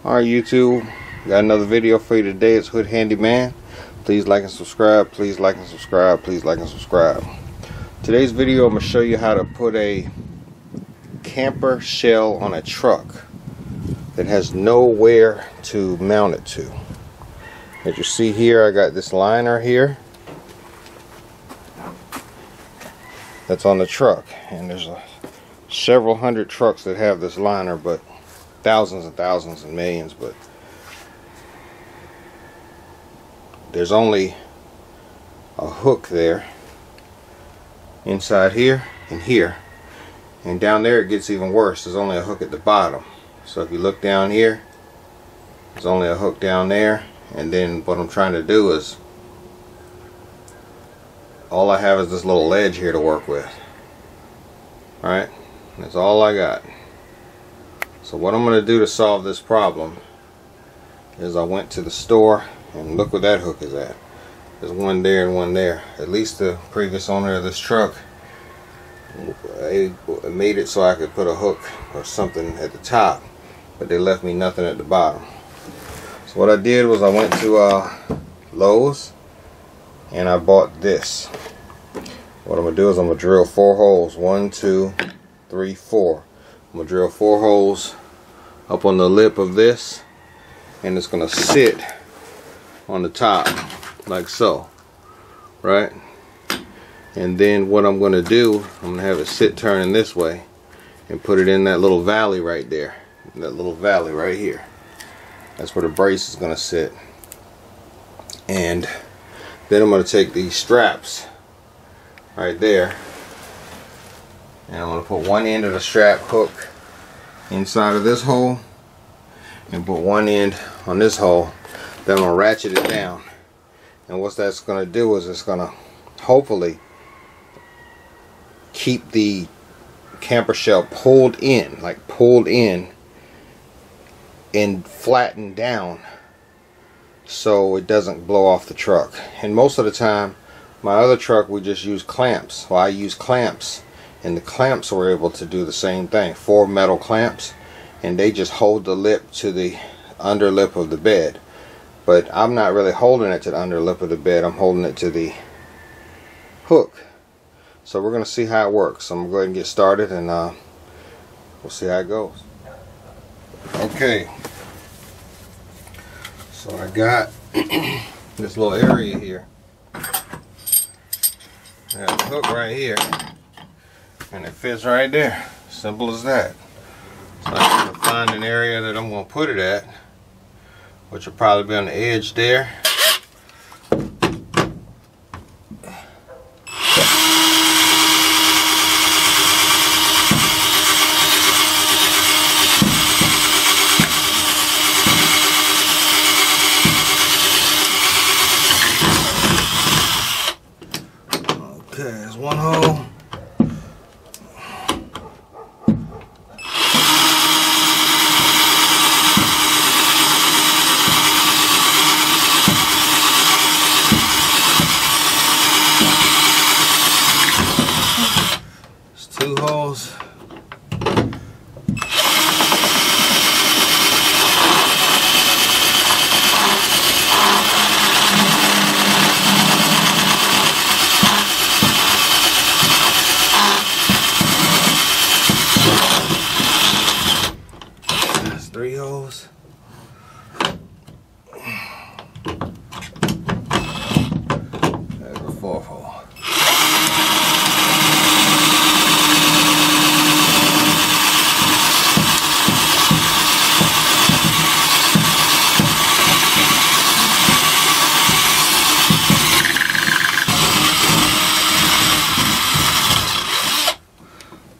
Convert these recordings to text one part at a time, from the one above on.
Alright YouTube, got another video for you today. It's Hood Handyman. Please like and subscribe, please like and subscribe, please like and subscribe. Today's video I'm going to show you how to put a camper shell on a truck that has nowhere to mount it to. As you see here, I got this liner here that's on the truck, and there's several hundred trucks that have this liner, but thousands and thousands and millions, but there's only a hook there inside here and here, and down there it gets even worse. There's only a hook at the bottom. So if you look down here, there's only a hook down there, and then what I'm trying to do is, all I have is this little ledge here to work with. Alright, that's all I got. So what I'm going to do to solve this problem is I went to the store, and look where that hook is at. There's one there and one there. At least the previous owner of this truck made it so I could put a hook or something at the top, but they left me nothing at the bottom. So what I did was I went to Lowe's and I bought this. What I'm going to do is I'm going to drill 4 holes. 1, 2, 3, 4. I'm going to drill 4 holes up on the lip of this, and it's going to sit on the top like so, right? And then what I'm going to do, I'm going to have it sit turning this way and put it in that little valley right there, that little valley right here. That's where the brace is going to sit. And then I'm going to take these straps right there, and I'm going to put one end of the strap hook inside of this hole and put one end on this hole. Then I'm going to ratchet it down, and what that's going to do is it's going to hopefully keep the camper shell pulled in, like pulled in and flattened down, so it doesn't blow off the truck. And most of the time, my other truck, we just use clamps. Well, I use clamps, and the clamps were able to do the same thing. 4 metal clamps, and they just hold the lip to the under lip of the bed. But I'm not really holding it to the under lip of the bed, I'm holding it to the hook. So we're going to see how it works. So I'm going to go ahead and get started, and we'll see how it goes. Okay, so I got this little area here. I got a hook right here, and it fits right there. Simple as that. So I'm going to find an area that I'm going to put it at, which will probably be on the edge there. Okay, there's one hole. There's 2 holes. There's 3 holes. There's a 4th hole.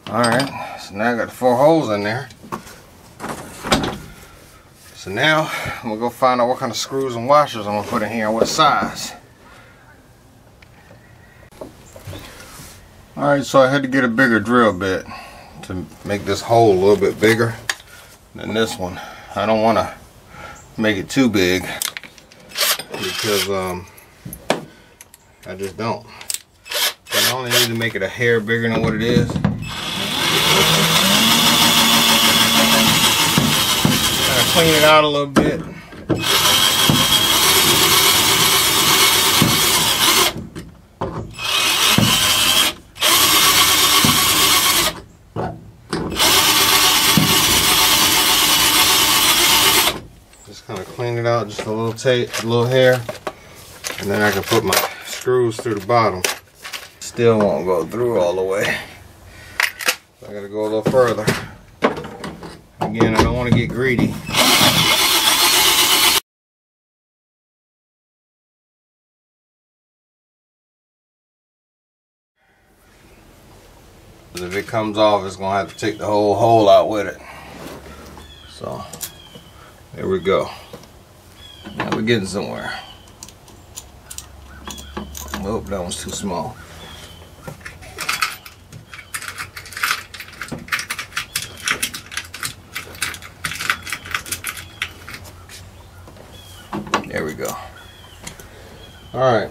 Alright, so now I got the 4 holes in there. So now I'm going to go find out what kind of screws and washers I'm going to put in here and what size. Alright, so I had to get a bigger drill bit to make this hole a little bit bigger than this one. I don't want to make it too big because I just don't. I only need to make it a hair bigger than what it is. clean it out a little bit. Just kind of clean it out, just a little tape, a little hair, and then I can put my screws through the bottom. Still won't go through all the way. I gotta go a little further. Again, I don't want to get greedy. If it comes off, it's gonna have to take the whole hole out with it. So there we go. Now we're getting somewhere. Oh, that one's too small. There we go. Alright.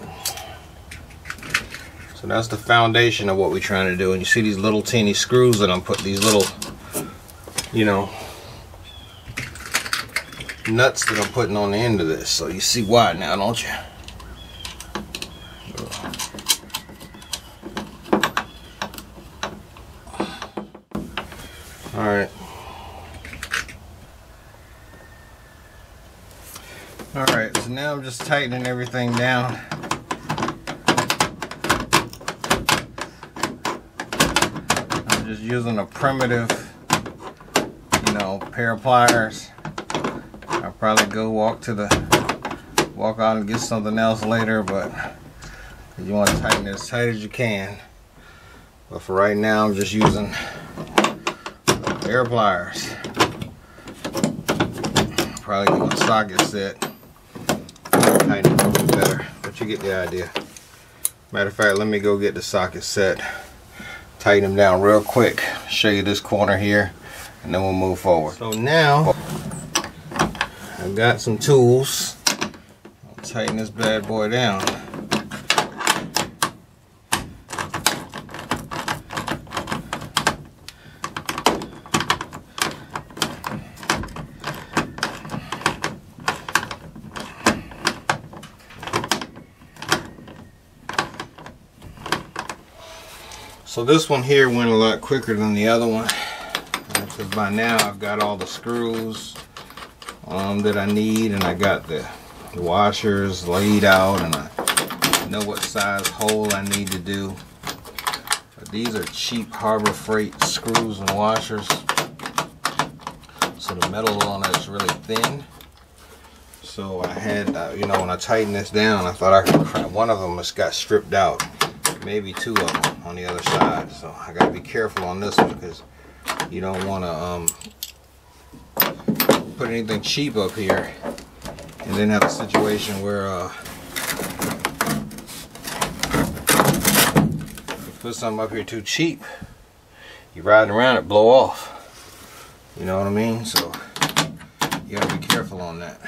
So that's the foundation of what we're trying to do. And you see these little teeny screws that I'm putting, these little, you know, nuts that I'm putting on the end of this. So you see why now, don't you? Alright. Alright, so now I'm just tightening everything down. I'm just using a primitive, you know, pair of pliers. I'll probably go walk out and get something else later, but you want to tighten it as tight as you can. But for right now, I'm just using a pair of pliers. Probably get a socket set. Tighten it a little bit better, but you get the idea. Matter of fact, let me go get the socket set. Tighten them down real quick. Show you this corner here, and then we'll move forward. So now, I've got some tools. I'll tighten this bad boy down. So this one here went a lot quicker than the other one, because by now I've got all the screws that I need, and I got the washers laid out, and I know what size hole I need to do. But these are cheap Harbor Freight screws and washers, so the metal on it is really thin. So I had, you know, when I tightened this down, I thought I could, one of them just got stripped out. Maybe two of them on the other side, so I gotta be careful on this one, because you don't want to put anything cheap up here and then have a situation where you put something up here too cheap, you're riding around it, blow off. You know what I mean? So you gotta be careful on that.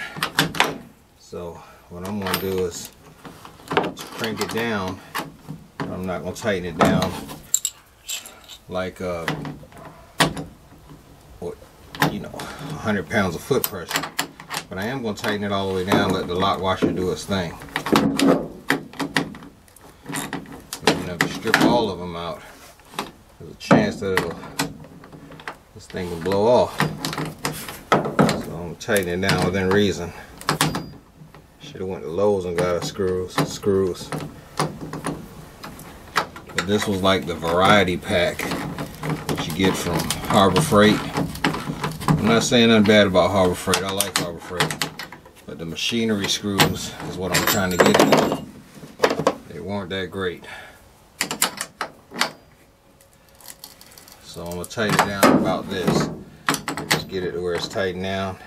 So what I'm gonna do is crank it down. I'm not going to tighten it down like, you know, 100 pounds of foot pressure. But I am going to tighten it all the way down, let the lock washer do its thing. And if you strip all of them out, there's a chance that this thing will blow off. So I'm going to tighten it down within reason. Should have went to Lowe's and got a screws. This was like the variety pack that you get from Harbor Freight. I'm not saying nothing bad about Harbor Freight. I like Harbor Freight. But the machinery screws is what I'm trying to get at. They weren't that great. So I'm going to tighten it down about this. Just get it to where it's tightened down.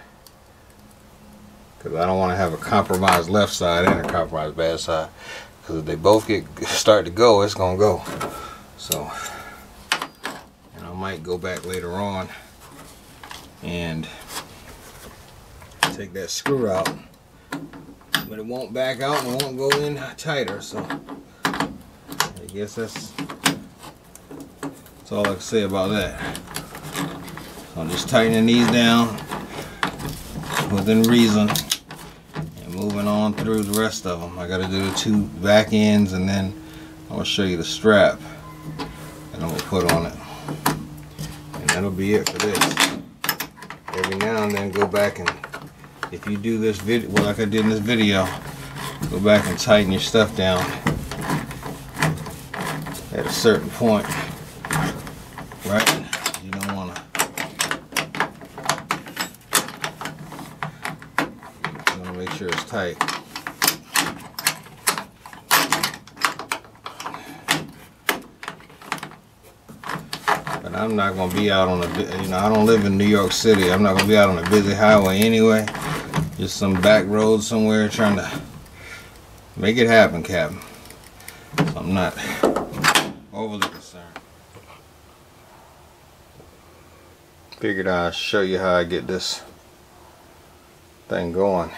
Because I don't want to have a compromised left side and a compromised bad side. Because if they both start to go, it's gonna go. So, and I might go back later on and take that screw out, but it won't back out and it won't go in tighter. So, I guess that's all I can say about that. So I'm just tightening these down. within reason and moving on through the rest of them. I got to do the 2 back ends, and then I'm going to show you the strap that I'm going to put on it. And that'll be it for this. Every now and then go back and, if you do this video, well, like I did in this video, go back and tighten your stuff down at a certain point, right? You don't want to make sure it's tight. But I'm not going to be out on a, I don't live in New York City. I'm not going to be out on a busy highway anyway. Just some back road somewhere trying to make it happen, Captain. So I'm not overly concerned. Figured I'd show you how I get this thing going.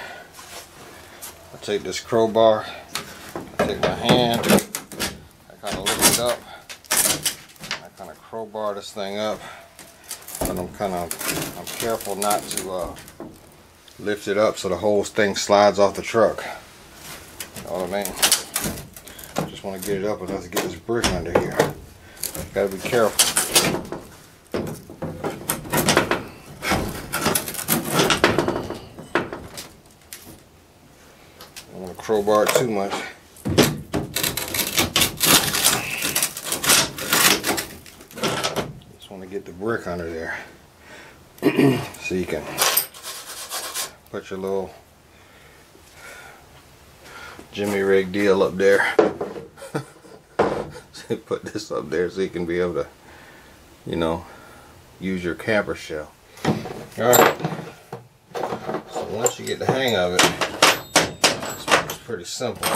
I take this crowbar, I take my hand, I kind of lift it up, I kind of crowbar this thing up, but I'm careful not to lift it up so the whole thing slides off the truck. You know what I mean? I just want to get it up enough to get this brick under here. Gotta be careful. I don't want to crowbar it too much. Just want to get the brick under there so you can put your little Jimmy rig deal up there. So put this up there so you can be able to, you know, use your camper shell. Alright, so once you get the hang of it, it's pretty simple.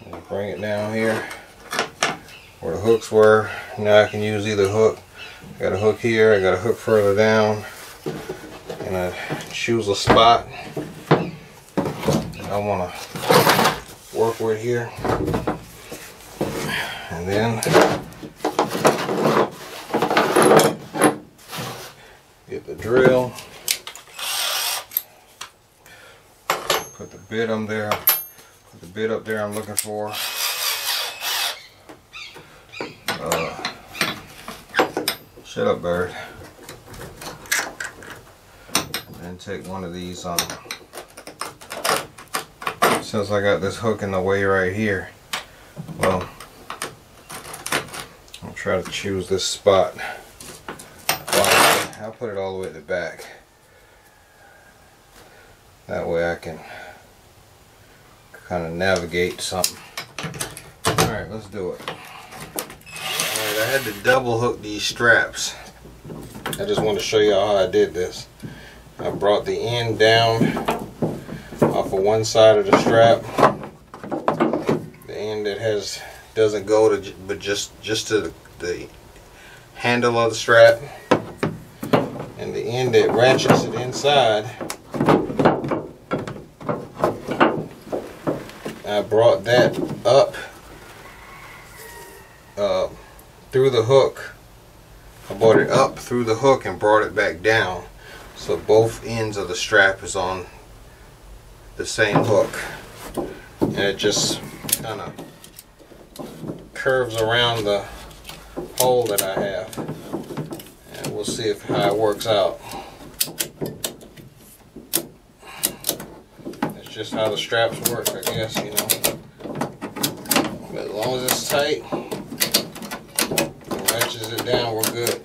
You bring it down here where the hooks were. Now I can use either hook. I got a hook here, I got a hook further down, and I choose a spot I want to work with here, and then get the drill, put the bit on there, put the bit up there I'm looking for. Shut up, bird. And take one of these on. Since I got this hook in the way right here, well, I'll try to choose this spot. Well, I'll put it all the way at the back. That way I can kind of navigate something. Alright, let's do it. Alright, I had to double hook these straps. I just want to show you how I did this. I brought the end down off of one side of the strap. The end that doesn't go to, but just to the handle of the strap, and the end that ratchets it inside, I brought that up through the hook. I brought it up through the hook and brought it back down, so both ends of the strap is on the same hook, and it just kind of curves around the hole that I have, and we'll see how it works out. That's just how the straps work, I guess, you know. But as long as it's tight, it ratchets it down, we're good.